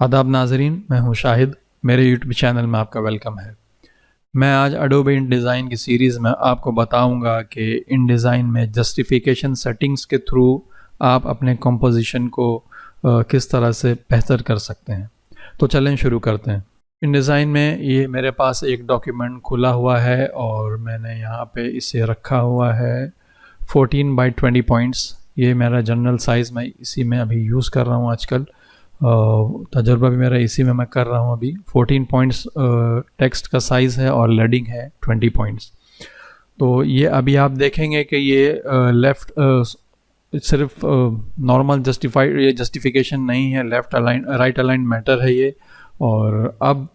आदाब नाजरीन, मैं हूं शाहिद। मेरे यूट्यूब चैनल में आपका वेलकम है। मैं आज एडोबी InDesign की सीरीज़ में आपको बताऊंगा कि InDesign में जस्टिफिकेशन सेटिंग्स के थ्रू आप अपने कंपोजिशन को किस तरह से बेहतर कर सकते हैं। तो चलें शुरू करते हैं। InDesign में ये मेरे पास एक डॉक्यूमेंट खुला हुआ है और मैंने यहाँ पे इसे रखा हुआ है 14x20 पॉइंट्स। ये मेरा जनरल साइज़, मैं इसी में अभी यूज़ कर रहा हूँ आजकल। तजुर्बा भी मेरा इसी में मैं कर रहा हूँ अभी। 14 पॉइंट्स टेक्स्ट का साइज़ है और लेडिंग है 20 पॉइंट्स। तो ये अभी आप देखेंगे कि ये लेफ़्ट सिर्फ नॉर्मल जस्टिफाइड, ये जस्टिफिकेशन नहीं है, left align right align matter है ये। और अब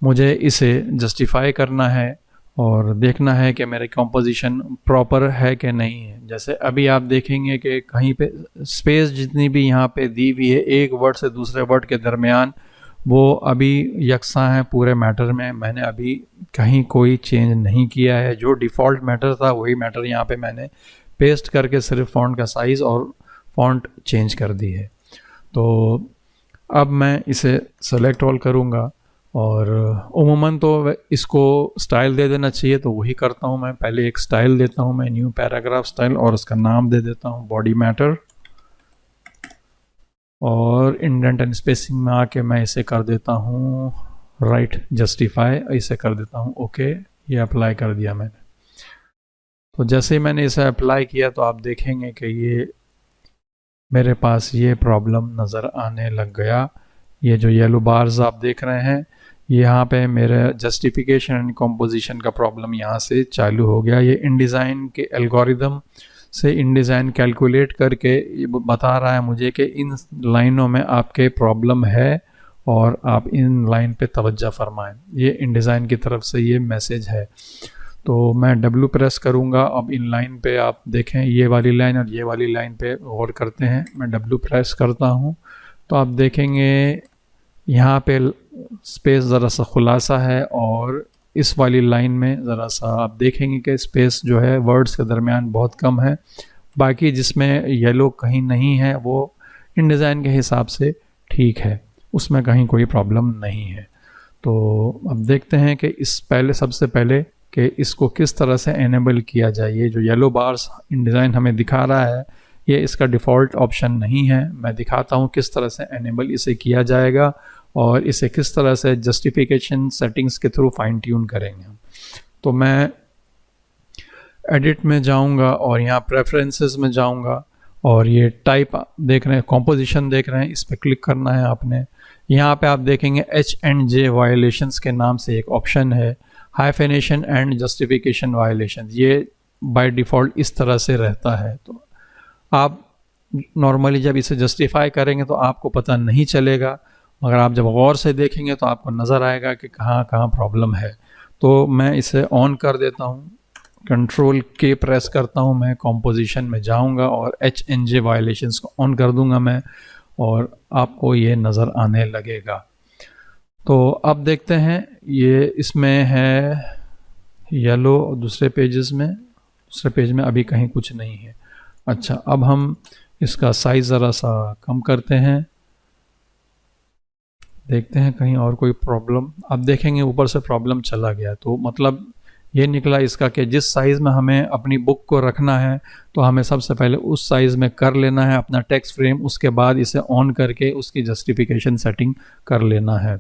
मुझे इसे जस्टिफाई करना है और देखना है कि मेरे कंपोजिशन प्रॉपर है कि नहीं है। जैसे अभी आप देखेंगे कि कहीं पे स्पेस जितनी भी यहाँ पे दी हुई है एक वर्ड से दूसरे वर्ड के दरमियान, वो अभी यकसा है पूरे मैटर में। मैंने अभी कहीं कोई चेंज नहीं किया है। जो डिफ़ॉल्ट मैटर था वही मैटर यहाँ पे मैंने पेस्ट करके सिर्फ फ़ॉन्ट का साइज़ और फ़ॉन्ट चेंज कर दी है। तो अब मैं इसे सेलेक्ट ऑल करूँगा और उमूमन तो इसको स्टाइल दे देना चाहिए, तो वही करता हूँ मैं। पहले एक स्टाइल देता हूँ मैं, न्यू पैराग्राफ स्टाइल, और उसका नाम दे देता हूँ बॉडी मैटर। और इंडेंट एंड स्पेसिंग में आके मैं इसे कर देता हूँ राइट जस्टिफाई, इसे कर देता हूँ ओके। ये अप्लाई कर दिया मैंने। तो जैसे ही मैंने इसे अप्लाई किया तो आप देखेंगे कि ये मेरे पास ये प्रॉब्लम नज़र आने लग गया। ये जो येलो बार्स आप देख रहे हैं, यहाँ पे मेरे जस्टिफिकेशन एंड कंपोजिशन का प्रॉब्लम यहाँ से चालू हो गया। ये InDesign के एल्गोरिदम से InDesign कैलकुलेट करके ये बता रहा है मुझे कि इन लाइनों में आपके प्रॉब्लम है और आप इन लाइन पे तवज्जो फरमाएं। ये InDesign की तरफ से ये मैसेज है। तो मैं W प्रेस करूँगा। अब इन लाइन पे आप देखें, ये वाली लाइन और ये वाली लाइन पे गौर करते हैं। मैं W प्रेस करता हूँ तो आप देखेंगे यहाँ पे स्पेस ज़रा सा खुलासा है और इस वाली लाइन में ज़रा सा आप देखेंगे कि स्पेस जो है वर्ड्स के दरमियान बहुत कम है। बाकी जिसमें येलो कहीं नहीं है वो InDesign के हिसाब से ठीक है, उसमें कहीं कोई प्रॉब्लम नहीं है। तो अब देखते हैं कि सबसे पहले कि इसको किस तरह से एनेबल किया जाए। ये जो येलो बार्स InDesign हमें दिखा रहा है, ये इसका डिफ़ॉल्ट ऑप्शन नहीं है। मैं दिखाता हूँ किस तरह से एनेबल इसे किया जाएगा और इसे किस तरह से जस्टिफिकेशन सेटिंग्स के थ्रू फाइन ट्यून करेंगे। तो मैं एडिट में जाऊंगा और यहाँ प्रेफरेंसेस में जाऊंगा और ये टाइप देख रहे हैं, कॉम्पोजिशन देख रहे हैं, इस पर क्लिक करना है आपने। यहाँ पे आप देखेंगे H&J वायलेशंस के नाम से एक ऑप्शन है, हाइफेनेशन एंड जस्टिफिकेशन वायलेशन। ये बाय डिफ़ॉल्ट इस तरह से रहता है। तो आप नॉर्मली जब इसे जस्टिफाई करेंगे तो आपको पता नहीं चलेगा, मगर आप जब गौर से देखेंगे तो आपको नज़र आएगा कि कहाँ कहाँ प्रॉब्लम है। तो मैं इसे ऑन कर देता हूँ, कंट्रोल K प्रेस करता हूँ, मैं कंपोजिशन में जाऊँगा और H&J वायलेशंस को ऑन कर दूँगा मैं, और आपको ये नज़र आने लगेगा। तो अब देखते हैं, ये इसमें है येलो, दूसरे पेज में अभी कहीं कुछ नहीं है। अच्छा, अब हम इसका साइज़ ज़रा सा कम करते हैं, देखते हैं कहीं और कोई प्रॉब्लम। अब देखेंगे ऊपर से प्रॉब्लम चला गया, तो मतलब ये निकला इसका कि जिस साइज़ में हमें अपनी बुक को रखना है तो हमें सबसे पहले उस साइज़ में कर लेना है अपना टेक्स्ट फ्रेम, उसके बाद इसे ऑन करके उसकी जस्टिफिकेशन सेटिंग कर लेना है।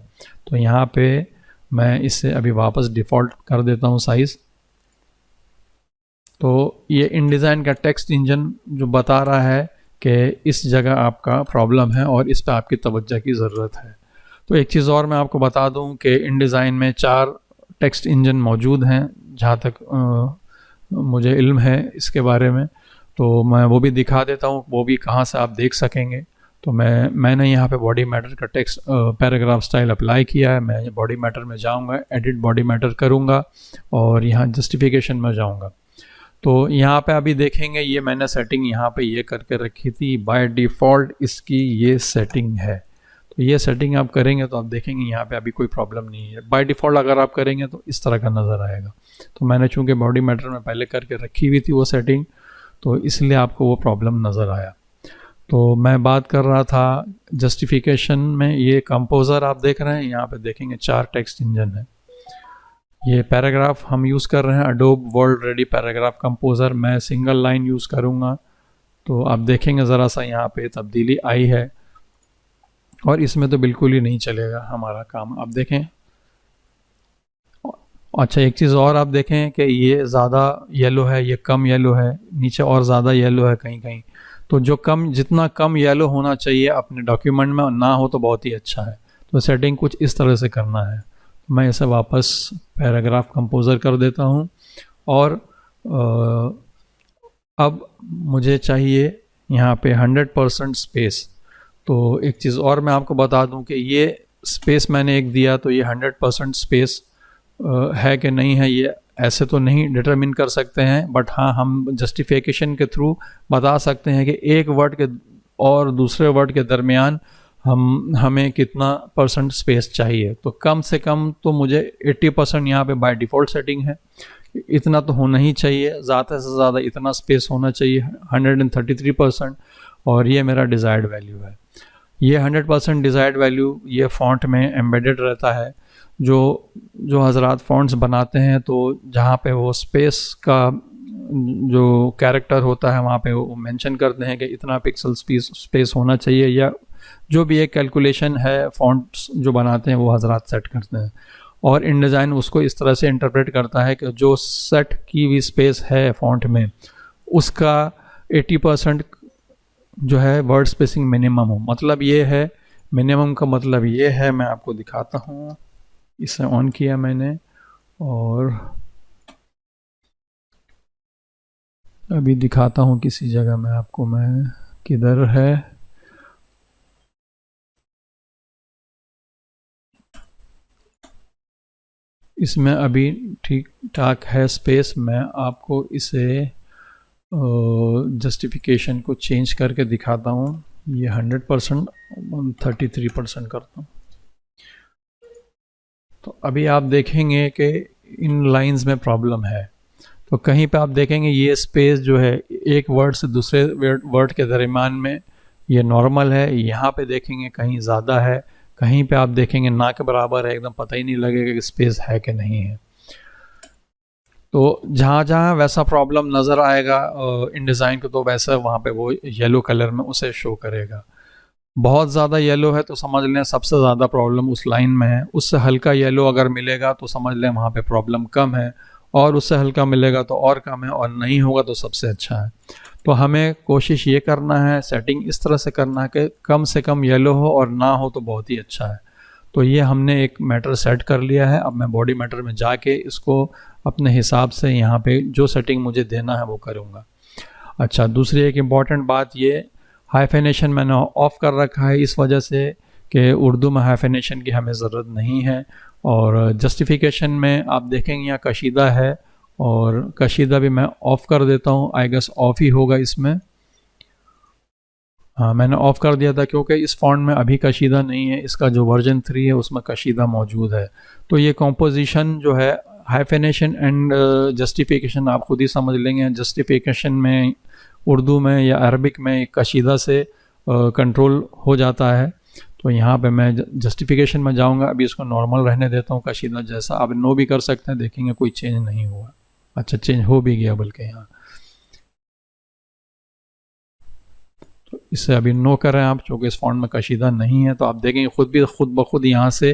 तो यहाँ पे मैं इसे अभी वापस डिफ़ॉल्ट कर देता हूँ साइज़। तो ये InDesign का टेक्स्ट इंजन जो बता रहा है कि इस जगह आपका प्रॉब्लम है और इस पर आपकी तवज्जो की ज़रूरत है। तो एक चीज़ और मैं आपको बता दूं कि InDesign में 4 टेक्स्ट इंजन मौजूद हैं, जहाँ तक मुझे इल्म है इसके बारे में। तो मैं वो भी दिखा देता हूँ, वो भी कहाँ से आप देख सकेंगे। तो मैंने यहाँ पे बॉडी मैटर का टेक्स्ट पैराग्राफ स्टाइल अप्लाई किया है। मैं बॉडी मैटर में जाऊँगा, एडिट बॉडी मैटर करूँगा और यहाँ जस्टिफिकेशन में जाऊँगा। तो यहाँ पे अभी देखेंगे ये मैंने सेटिंग यहाँ पे ये करके रखी थी, बाय डिफ़ॉल्ट इसकी ये सेटिंग है। तो ये सेटिंग आप करेंगे तो आप देखेंगे यहाँ पे अभी कोई प्रॉब्लम नहीं है। बाय डिफ़ॉल्ट अगर आप करेंगे तो इस तरह का नज़र आएगा। तो मैंने चूँकि बॉडी मैटर में पहले करके रखी हुई थी वो सेटिंग, तो इसलिए आपको वो प्रॉब्लम नज़र आया। तो मैं बात कर रहा था जस्टिफिकेशन में, ये कंपोज़र आप देख रहे हैं, यहाँ पे देखेंगे 4 टेक्स्ट इंजन है। ये पैराग्राफ हम यूज़ कर रहे हैं Adobe world ready paragraph composer. मैं सिंगल लाइन यूज़ करूँगा, तो आप देखेंगे ज़रा सा यहाँ पे तब्दीली आई है, और इसमें तो बिल्कुल ही नहीं चलेगा हमारा काम। आप देखें, अच्छा एक चीज़ और आप देखें कि ये ज़्यादा येलो है, ये कम येलो है, नीचे और ज़्यादा येलो है कहीं कहीं। तो जो कम, जितना कम येलो होना चाहिए अपने डॉक्यूमेंट में ना हो तो बहुत ही अच्छा है। तो सेटिंग कुछ इस तरह से करना है। मैं इसे वापस पैराग्राफ कंपोज़र कर देता हूँ, और अब मुझे चाहिए यहाँ पे 100% स्पेस। तो एक चीज़ और मैं आपको बता दूं कि ये स्पेस मैंने एक दिया, तो ये 100% स्पेस है कि नहीं है, ये ऐसे तो नहीं डिटरमिन कर सकते हैं, बट हाँ हम जस्टिफिकेशन के थ्रू बता सकते हैं कि एक वर्ड के और दूसरे वर्ड के दरमियान हमें कितना % स्पेस चाहिए। तो कम से कम तो मुझे 80% यहाँ पे बाय डिफ़ॉल्ट सेटिंग है, इतना तो होना ही चाहिए, ज़्यादा से ज़्यादा इतना स्पेस होना चाहिए 133%, और ये मेरा डिज़ायर्ड वैल्यू है। ये 100% डिज़ायर्ड वैल्यू ये फ़ॉन्ट में एम्बेडेड रहता है। जो हजरात फ़ॉन्ट्स बनाते हैं, तो जहाँ पे वो स्पेस का जो कैरेक्टर होता है वहाँ पे वो मेंशन करते हैं कि इतना पिक्सल स्पेस होना चाहिए, या जो भी एक कैलकुलेशन है फ़ॉन्ट्स जो बनाते हैं वो हजरात सेट करते हैं। और InDesign उसको इस तरह से इंटरप्रेट करता है कि जो सेट की हुई स्पेस है फ़ॉन्ट में, उसका 80% जो है वर्ड स्पेसिंग मिनिमम हो। मतलब ये है, मिनिमम का मतलब ये है, मैं आपको दिखाता हूँ। इसे ऑन किया मैंने, और अभी दिखाता हूँ किसी जगह में आपको, मैं किधर है। इसमें अभी ठीक ठाक है स्पेस। मैं आपको इसे जस्टिफिकेशन को चेंज करके दिखाता हूँ। ये 100% 33% करता हूँ। तो अभी आप देखेंगे कि इन लाइंस में प्रॉब्लम है। तो कहीं पे आप देखेंगे ये स्पेस जो है एक वर्ड से दूसरे वर्ड के दरमियान में ये नॉर्मल है। यहाँ पे देखेंगे कहीं ज़्यादा है, कहीं पे आप देखेंगे ना के बराबर है, एकदम पता ही नहीं लगेगा कि स्पेस है कि नहीं है। तो जहाँ जहाँ वैसा प्रॉब्लम नज़र आएगा InDesign को, तो वैसा वहाँ पे वो येलो कलर में उसे शो करेगा। बहुत ज़्यादा येलो है तो समझ लें सबसे ज़्यादा प्रॉब्लम उस लाइन में है। उससे हल्का येलो अगर मिलेगा तो समझ लें वहाँ पे प्रॉब्लम कम है, और उससे हल्का मिलेगा तो और कम है, और नहीं होगा तो सबसे अच्छा है। तो हमें कोशिश ये करना है, सेटिंग इस तरह से करना है कि कम से कम येलो हो, और ना हो तो बहुत ही अच्छा है। तो ये हमने एक मैटर सेट कर लिया है। अब मैं बॉडी मैटर में जाके इसको अपने हिसाब से यहाँ पे जो सेटिंग मुझे देना है वो करूँगा। अच्छा, दूसरी एक इम्पॉर्टेंट बात, ये हाइफेनेशन मैंने ऑफ कर रखा है इस वजह से कि उर्दू में हाइफेनेशन की हमें ज़रूरत नहीं है। और जस्टिफिकेशन में आप देखेंगे यहाँ कशीदा है, और कशीदा भी मैं ऑफ़ कर देता हूँ। आई गेस ऑफ ही होगा इसमें। हाँ, मैंने ऑफ़ कर दिया था क्योंकि इस फॉन्ट में अभी कशीदा नहीं है। इसका जो वर्जन 3 है उसमें कशीदा मौजूद है। तो ये कॉम्पोजिशन जो है, हाइफेनेशन एंड जस्टिफिकेशन आप खुद ही समझ लेंगे। जस्टिफिकेशन में उर्दू में या अरबिक में कशीदा से कंट्रोल हो जाता है। तो यहाँ पे मैं जस्टिफिकेशन में जाऊँगा। अभी इसको नॉर्मल रहने देता हूँ कशीदा जैसा। आप नो भी कर सकते हैं, देखेंगे कोई चेंज नहीं हुआ। अच्छा, चेंज हो भी गया बल्कि यहाँ। तो इसे अभी नो करें आप, चूँकि इस फॉन्ट में कशीदा नहीं है। तो आप देखेंगे खुद ब खुद यहाँ से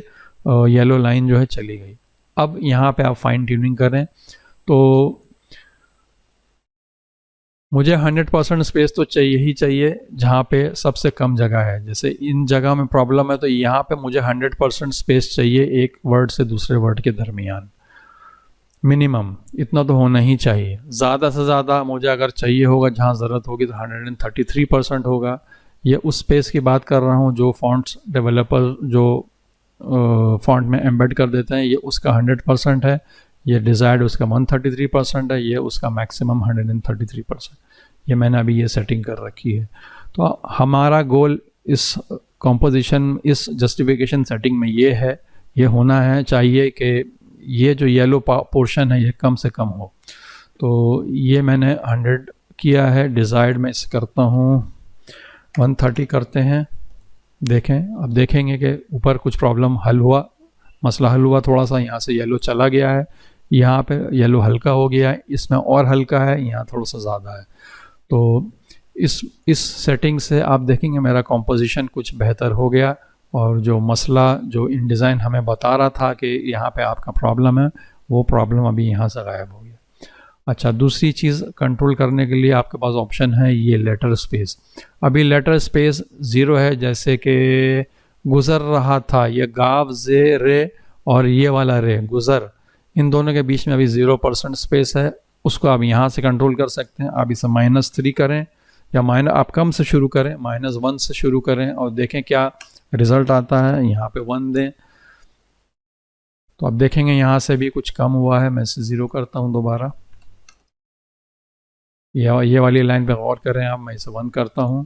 येलो लाइन जो है चली गई। अब यहाँ पे आप फाइन ट्यूनिंग करें। तो मुझे 100% स्पेस तो चाहिए ही चाहिए जहाँ पे सबसे कम जगह है। जैसे इन जगह में प्रॉब्लम है, तो यहाँ पे मुझे 100% स्पेस चाहिए एक वर्ड से दूसरे वर्ड के दरमियान। मिनिमम इतना तो होना ही चाहिए। ज़्यादा से ज़्यादा मुझे अगर चाहिए होगा, जहाँ ज़रूरत होगी, तो 133% होगा। ये उस स्पेस की बात कर रहा हूँ जो फॉन्ट्स डेवलपर जो फॉन्ट में एम्बेड कर देते हैं, ये उसका 100% है। ये डिज़ायर्ड उसका 133% है। ये उसका मैक्सिमम 133%। ये मैंने अभी ये सेटिंग कर रखी है। तो हमारा गोल इस कॉम्पोजिशन, इस जस्टिफिकेशन सेटिंग में ये है, ये होना है चाहिए कि ये जो येलो पोर्शन है ये कम से कम हो। तो ये मैंने 100 किया है। डिज़ायर्ड में इसे करता हूँ 130 करते हैं, देखें। अब देखेंगे कि ऊपर कुछ प्रॉब्लम हल हुआ, मसला हल हुआ। थोड़ा सा यहाँ से येलो चला गया है, यहाँ पे येलो हल्का हो गया है, इसमें और हल्का है, यहाँ थोड़ा सा ज़्यादा है। तो इस सेटिंग से आप देखेंगे मेरा कॉम्पोजिशन कुछ बेहतर हो गया, और जो मसला जो इन डिज़ाइन हमें बता रहा था कि यहाँ पे आपका प्रॉब्लम है, वो प्रॉब्लम अभी यहाँ से गायब हो गया। अच्छा, दूसरी चीज़ कंट्रोल करने के लिए आपके पास ऑप्शन है ये लेटर स्पेस। अभी लेटर स्पेस 0 है, जैसे कि गुज़र रहा था, ये गाव जे रे और ये वाला रे गुज़र, इन दोनों के बीच में अभी 0% स्पेस है। उसको आप यहाँ से कंट्रोल कर सकते हैं। आप इसे -3 करें, या आप कम से शुरू करें, -1 से शुरू करें, और देखें क्या रिज़ल्ट आता है। यहाँ पे 1 दें, तो आप देखेंगे यहाँ से भी कुछ कम हुआ है। मैं इसे 0 करता हूँ दोबारा। ये वाली लाइन पे गौर करें आप, मैं इसे 1 करता हूँ,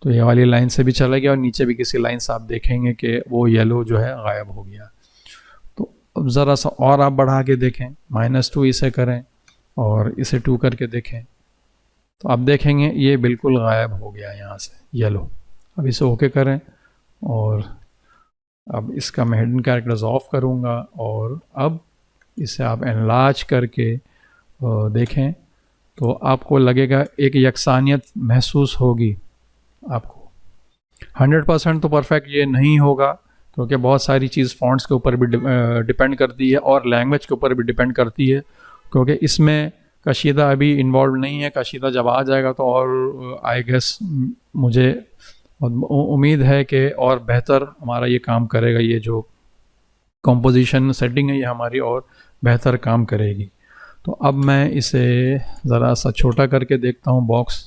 तो ये वाली लाइन से भी चला गया, और नीचे भी किसी लाइन से आप देखेंगे कि वो येलो जो है गायब हो गया। तो अब ज़रा सा और आप बढ़ा के देखें, -2 इसे करें और इसे 2 करके देखें, तो आप देखेंगे ये बिल्कुल गायब हो गया यहाँ से येलो। अब इसे ओके करें, और अब इसका मैं हिडन कैरेक्टर्स ऑफ करूँगा, और अब इसे आप एनलार्ज करके देखें, तो आपको लगेगा एक यकसानियत महसूस होगी आपको। 100% तो परफेक्ट ये नहीं होगा, क्योंकि बहुत सारी चीज़ फ़ॉन्ट्स के ऊपर भी डिपेंड करती है, और लैंग्वेज के ऊपर भी डिपेंड करती है, क्योंकि इसमें कशीदा अभी इन्वॉल्व नहीं है। कशीदा जब आ जाएगा तो और आई गेस मुझे उम्मीद है कि और बेहतर हमारा ये काम करेगा। ये जो कंपोजिशन सेटिंग है ये हमारी और बेहतर काम करेगी। तो अब मैं इसे ज़रा सा छोटा करके देखता हूँ बॉक्स।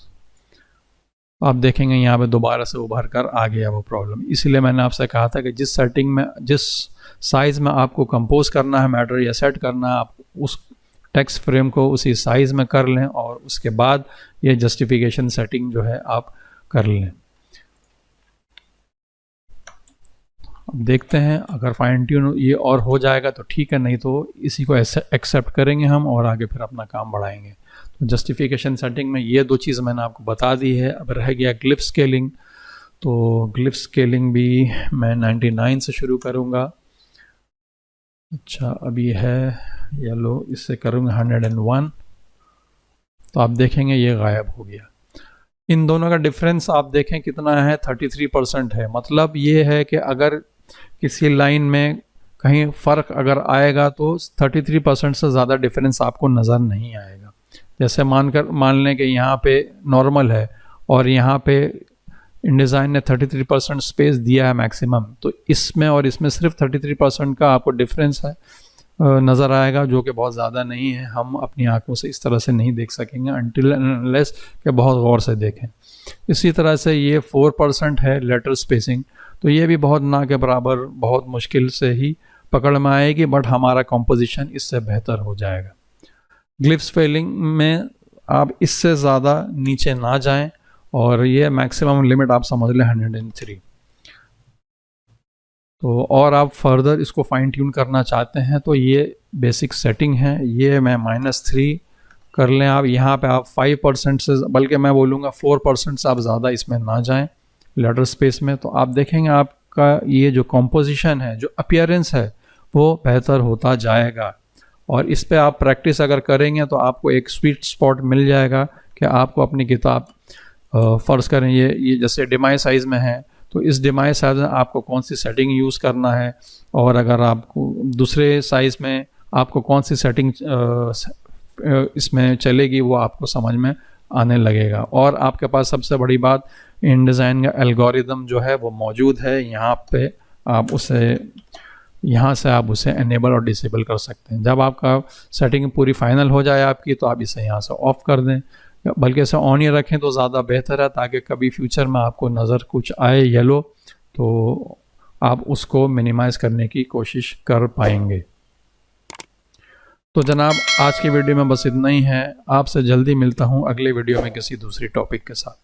आप देखेंगे यहाँ पे दोबारा से उभर कर आ गया वो प्रॉब्लम। इसलिए मैंने आपसे कहा था कि जिस सेटिंग में, जिस साइज़ में आपको कंपोज करना है मैटर या सेट करना है, आप उस टेक्स्ट फ्रेम को उसी साइज़ में कर लें, और उसके बाद ये जस्टिफिकेशन सेटिंग जो है आप कर लें। अब देखते हैं, अगर फाइन ट्यून ये और हो जाएगा तो ठीक है, नहीं तो इसी को एक्सेप्ट करेंगे हम और आगे फिर अपना काम बढ़ाएंगे। तो जस्टिफिकेशन सेटिंग में ये 2 चीज़ मैंने आपको बता दी है। अब रह गया ग्लिफ स्केलिंग। तो ग्लिफ स्केलिंग भी मैं 99 से शुरू करूँगा। अच्छा, अभी है येलो, इससे करूँगा 101। तो आप देखेंगे ये गायब हो गया। इन दोनों का डिफरेंस आप देखें कितना है, 33% है। मतलब ये है कि अगर किसी लाइन में कहीं फ़र्क अगर आएगा तो 33% से ज़्यादा डिफरेंस आपको नज़र नहीं आएगा। जैसे मान लें कि यहाँ पे नॉर्मल है और यहाँ पे InDesign ने 33% स्पेस दिया है मैक्सिमम, तो इसमें और इसमें सिर्फ 33% का आपको डिफरेंस है नज़र आएगा, जो कि बहुत ज़्यादा नहीं है। हम अपनी आंखों से इस तरह से नहीं देख सकेंगे अनटिल अनलेस कि बहुत गौर से देखें। इसी तरह से ये 4% है लेटर स्पेसिंग, तो ये भी बहुत ना के बराबर, बहुत मुश्किल से ही पकड़ में आएगी, बट हमारा कंपोजिशन इससे बेहतर हो जाएगा। ग्लिफ स्पेलिंग में आप इससे ज़्यादा नीचे ना जाएं, और ये मैक्सिमम लिमिट आप समझ लें 103। तो और आप फर्दर इसको फाइन ट्यून करना चाहते हैं तो ये बेसिक सेटिंग है, ये मैं -3 कर लें आप। यहाँ पे आप 5% से, बल्कि मैं बोलूँगा 4% से आप ज़्यादा इसमें ना जाएं लेटर स्पेस में। तो आप देखेंगे आपका ये जो कंपोजिशन है, जो अपीयरेंस है, वो बेहतर होता जाएगा। और इस पे आप प्रैक्टिस अगर करेंगे तो आपको एक स्वीट स्पॉट मिल जाएगा कि आपको अपनी किताब, फ़र्ज़ करें ये जैसे डिमाई साइज़ में है, तो इस डिमाई साइज़ में आपको कौन सी सेटिंग यूज़ करना है, और अगर आपको दूसरे साइज़ में आपको कौन सी सेटिंग इसमें चलेगी, वो आपको समझ में आने लगेगा। और आपके पास सबसे बड़ी बात, InDesign का एल्गोरिदम जो है वो मौजूद है यहाँ पे, आप उसे यहाँ से आप उसे एनेबल और डिसेबल कर सकते हैं। जब आपका सेटिंग पूरी फाइनल हो जाए आपकी, तो आप इसे यहाँ से ऑफ़ कर दें, बल्कि इसे ऑन ही रखें तो ज़्यादा बेहतर है, ताकि कभी फ्यूचर में आपको नज़र कुछ आए येलो तो आप उसको मिनिमाइज़ करने की कोशिश कर पाएंगे। तो जनाब, आज की वीडियो में बस इतना ही है। आपसे जल्दी मिलता हूँ अगले वीडियो में किसी दूसरी टॉपिक के साथ।